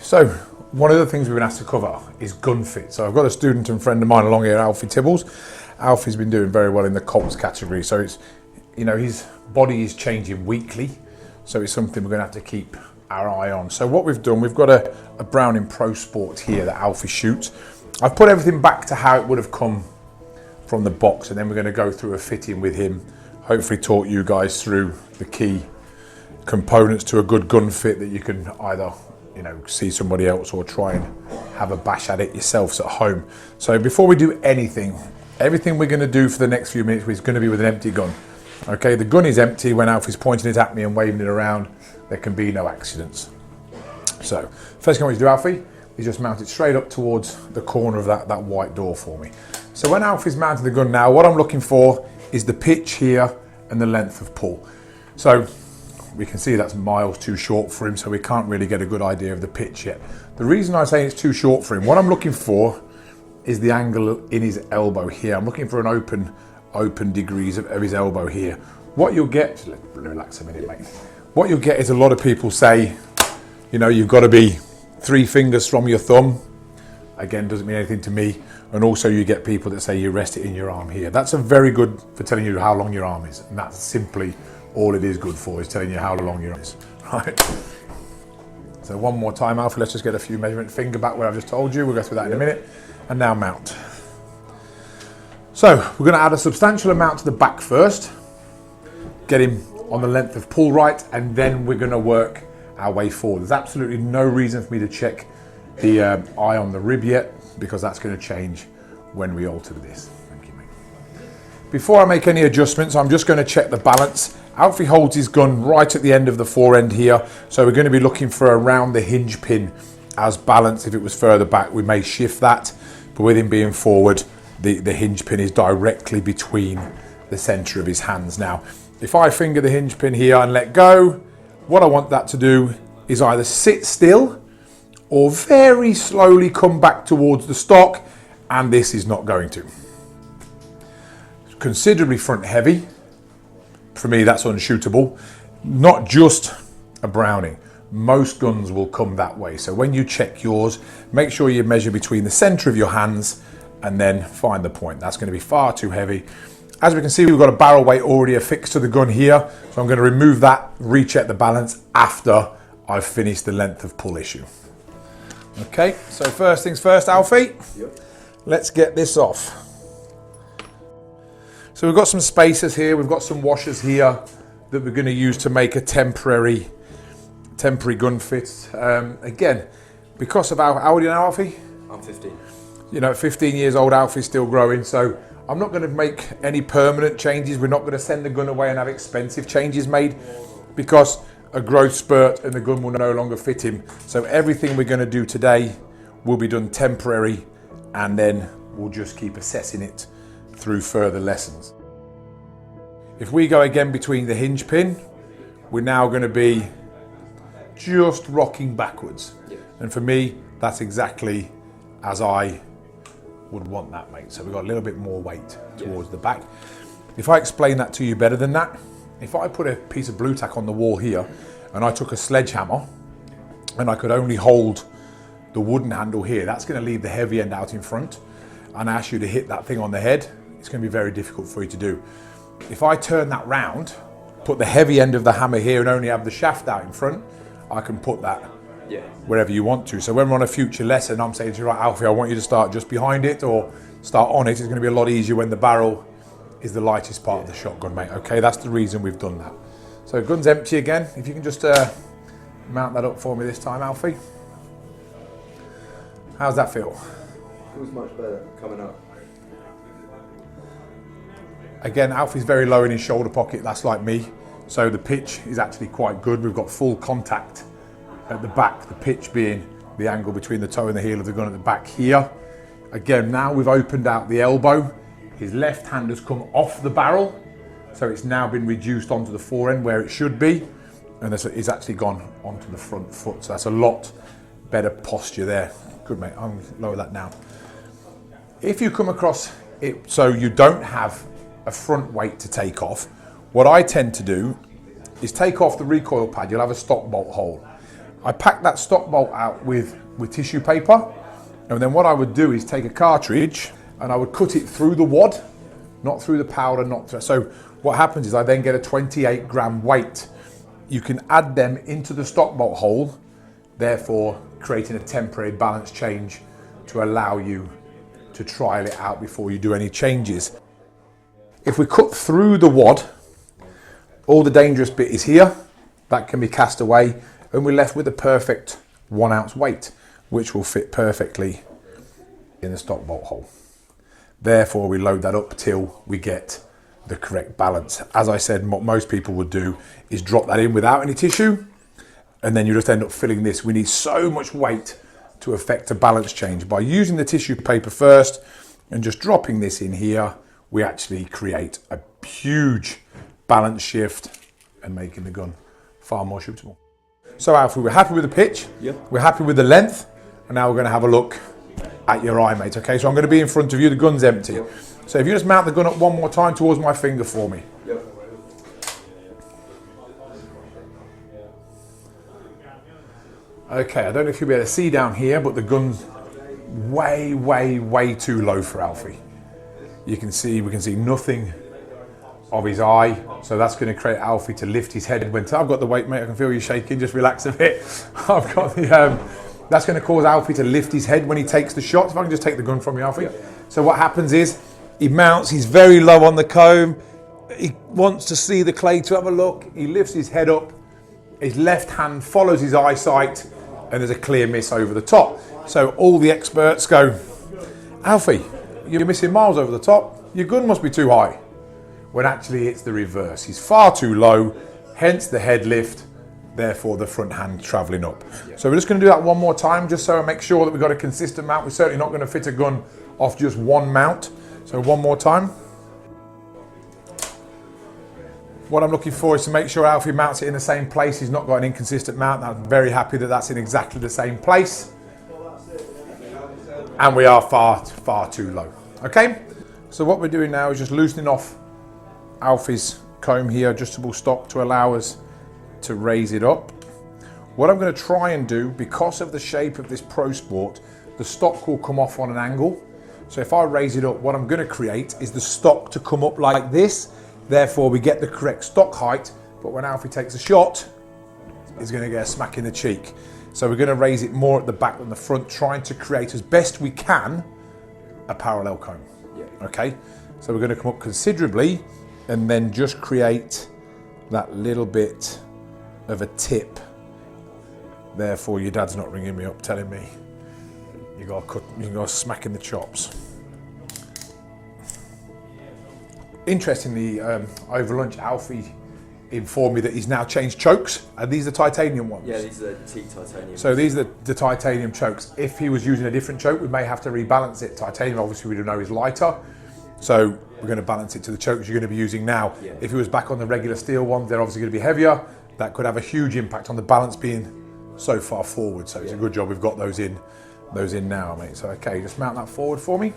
So, one of the things we've been asked to cover is gun fit. So I've got a student and friend of mine along here, Alfie Tibbles. Alfie's been doing very well in the Colts category. So it's, you know, his body is changing weekly. So it's something we're going to have to keep our eye on. So what we've done, we've got a Browning Pro Sport here that Alfie shoots. I've put everything back to how it would have come from the box, and then we're going to go through a fitting with him. Hopefully talk you guys through the key components to a good gun fit that you can either, you know, see somebody else or try and have a bash at it yourselves at home. So before we do anything, everything we're going to do for the next few minutes is going to be with an empty gun. Okay, the gun is empty. When Alfie's pointing it at me and waving it around, there can be no accidents. So first thing I want you to do, Alfie, is just mount it straight up towards the corner of that white door for me. So when Alfie's mounted the gun now, what I'm looking for is the pitch here and the length of pull. So we can see that's miles too short for him, so we can't really get a good idea of the pitch yet. The reason I say it's too short for him, what I'm looking for is the angle in his elbow here. I'm looking for an open degrees of his elbow here. What you'll get, relax a minute, mate. What you'll get is a lot of people say, you know, you've got to be 3 fingers from your thumb. Again, doesn't mean anything to me. And also you get people that say you rest it in your arm here. That's a very good for telling you how long your arm is. And that's simply all it is good for, is telling you how long your arm is. Right. So one more time, Alfie, let's just get a few measurement. Finger back where I've just told you. We'll go through that in a minute. And now mount. So we're going to add a substantial amount to the back first. Get him on the length of pull right, and then we're going to work our way forward. There's absolutely no reason for me to check the eye on the rib yet, because that's going to change when we alter this. Thank you, mate. Before I make any adjustments, I'm just going to check the balance. Alfie holds his gun right at the end of the fore end here, so we're going to be looking for around the hinge pin as balance. If it was further back, we may shift that, but with him being forward, the hinge pin is directly between the center of his hands. Now, if I finger the hinge pin here and let go, what I want that to do is either sit still or very slowly come back towards the stock, and this is not going to. Considerably front heavy. For me, that's unshootable. Not just a Browning. Most guns will come that way. So when you check yours, make sure you measure between the center of your hands and then find the point. That's going to be far too heavy. As we can see, we've got a barrel weight already affixed to the gun here. So I'm going to remove that, recheck the balance after I've finished the length of pull issue. Okay, so first things first, Alfie. Yep. Let's get this off. So we've got some spacers here, we've got some washers here that we're going to use to make a temporary gun fit. Again, because of how old are you now, Alfie? I'm 15. You know, 15 years old, Alfie's still growing, so I'm not going to make any permanent changes. We're not going to send the gun away and have expensive changes made, because a growth spurt and the gun will no longer fit him. So everything we're going to do today will be done temporary, and then we'll just keep assessing it through further lessons. If we go again between the hinge pin, we're now going to be just rocking backwards. Yeah. And for me, that's exactly as I would want that, mate. So we've got a little bit more weight towards the back. If I explain that to you better than that, if I put a piece of blue tack on the wall here and I took a sledgehammer and I could only hold the wooden handle here, that's going to leave the heavy end out in front, and I ask you to hit that thing on the head, it's going to be very difficult for you to do. If I turn that round, put the heavy end of the hammer here and only have the shaft out in front, I can put that wherever you want to. So when we're on a future lesson, I'm saying to you, right, Alfie, I want you to start just behind it or start on it. It's going to be a lot easier when the barrel is the lightest part of the shotgun, mate. Okay, that's the reason we've done that. So gun's empty again. If you can just mount that up for me this time, Alfie. How's that feel? Feels much better coming up. Again, Alfie's very low in his shoulder pocket. That's like me. So the pitch is actually quite good. We've got full contact at the back, the pitch being the angle between the toe and the heel of the gun at the back here. Again, now we've opened out the elbow. His left hand has come off the barrel, so it's now been reduced onto the fore end where it should be, and it's actually gone onto the front foot, so that's a lot better posture there. Good, mate. I'm going to lower that down. If you come across it so you don't have a front weight to take off, what I tend to do is take off the recoil pad. You'll have a stock bolt hole. I packed that stock bolt out with tissue paper, and then what I would do is take a cartridge and I would cut it through the wad, not through the powder, so what happens is I then get a 28 gram weight. You can add them into the stock bolt hole, therefore creating a temporary balance change to allow you to trial it out before you do any changes. If we cut through the wad, all the dangerous bit is here, that can be cast away, and we're left with a perfect 1 ounce weight, which will fit perfectly in the stock bolt hole. Therefore, we load that up till we get the correct balance. As I said, what most people would do is drop that in without any tissue, and then you just end up filling this. We need so much weight to affect a balance change. By using the tissue paper first and just dropping this in here, we actually create a huge balance shift and making the gun far more shootable. So Alfie, we're happy with the pitch, we're happy with the length, and now we're going to have a look at your eye, mate. Okay, so I'm going to be in front of you, the gun's empty. So if you just mount the gun up one more time towards my finger for me. Okay, I don't know if you'll be able to see down here, but the gun's way, way, way too low for Alfie. We can see nothing of his eye, so that's going to create Alfie to lift his head. I've got the weight, mate, I can feel you shaking, just relax a bit. I've got the, that's going to cause Alfie to lift his head when he takes the shot. If I can just take the gun from you, Alfie. So what happens is, he mounts, he's very low on the comb, he wants to see the clay to have a look, he lifts his head up, his left hand follows his eyesight, and there's a clear miss over the top. So all the experts go, Alfie, you're missing miles over the top, your gun must be too high. When actually it's the reverse. He's far too low, hence the head lift, therefore the front hand traveling up. So we're just going to do that one more time, just so I make sure that we've got a consistent mount. We're certainly not going to fit a gun off just one mount. So one more time. What I'm looking for is to make sure Alfie mounts it in the same place. He's not got an inconsistent mount. I'm very happy that that's in exactly the same place. And we are far, far too low. Okay? So what we're doing now is just loosening off Alfie's comb here, adjustable stock, to allow us to raise it up. What I'm going to try and do, because of the shape of this Pro Sport, the stock will come off on an angle. So if I raise it up, what I'm going to create is the stock to come up like this. Therefore, we get the correct stock height, but when Alfie takes a shot, he's going to get a smack in the cheek. So we're going to raise it more at the back than the front, trying to create as best we can a parallel comb. Okay, so we're going to come up considerably and then just create that little bit of a tip. Therefore, your dad's not ringing me up telling me you got to smack in the chops. Interestingly, over lunch, Alfie informed me that he's now changed chokes, and these are titanium ones. Yeah, these are the teak titanium. So these are the titanium chokes. If he was using a different choke, we may have to rebalance it. Titanium, obviously, we don't know is lighter, so we're going to balance it to the chokes you're going to be using now. Yeah. If he was back on the regular steel ones, they're obviously going to be heavier. That could have a huge impact on the balance being so far forward. So it's a good job we've got those in now, mate. So okay, just mount that forward for me.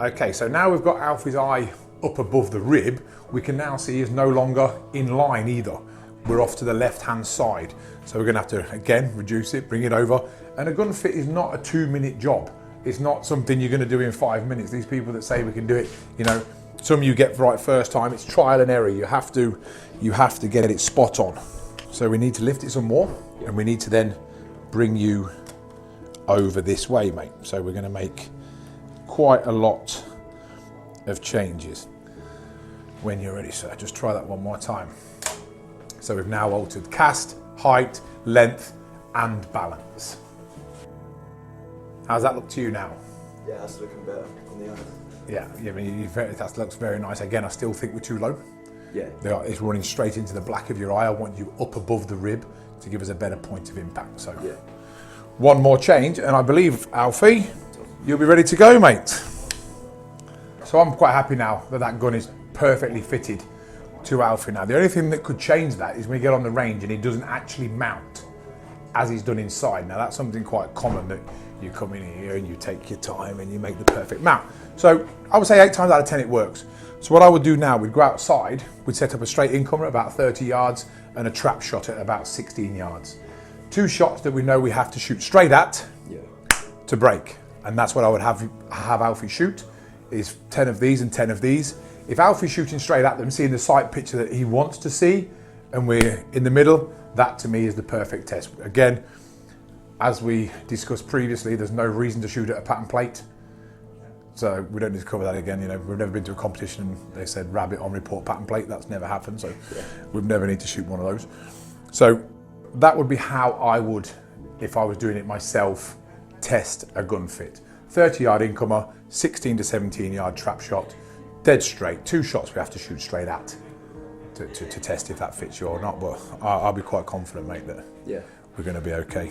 Okay, so now we've got Alfie's eye up above the rib, we can now see he's no longer in line either. We're off to the left-hand side. So we're gonna have to, again, reduce it, bring it over. And a gun fit is not a 2-minute job. It's not something you're gonna do in 5 minutes. These people that say we can do it, you know, some you get right first time, it's trial and error. You have to get it spot on. So we need to lift it some more, and we need to then bring you over this way, mate. So we're gonna make quite a lot of changes. When you're ready, sir, just try that one more time. So we've now altered cast, height, length, and balance. How's that look to you now? Yeah, that's looking better on the eye. Yeah, I mean, that looks very nice. Again, I still think we're too low. Yeah. It's running straight into the black of your eye. I want you up above the rib to give us a better point of impact. So yeah. One more change, and I believe, Alfie, you'll be ready to go, mate. So I'm quite happy now that that gun is perfectly fitted to Alfie now. The only thing that could change that is when we get on the range and he doesn't actually mount as he's done inside. Now that's something quite common, that you come in here and you take your time and you make the perfect mount. So I would say 8 times out of 10 it works. So what I would do now, we'd go outside, we'd set up a straight incomer at about 30 yards and a trap shot at about 16 yards. 2 shots that we know we have to shoot straight at to break. And that's what I would have Alfie shoot, is 10 of these and 10 of these. If Alfie's shooting straight at them, seeing the sight picture that he wants to see, and we're in the middle, that to me is the perfect test. Again, as we discussed previously, there's no reason to shoot at a pattern plate. So we don't need to cover that again. You know, we've never been to a competition and they said rabbit on report pattern plate. That's never happened. So we've never need to shoot one of those. So that would be how I would, if I was doing it myself, test a gun fit. 30-yard incomer, 16 to 17-yard trap shot, dead straight. 2 shots we have to shoot straight at to test if that fits you or not. But I'll be quite confident, mate, that we're going to be okay.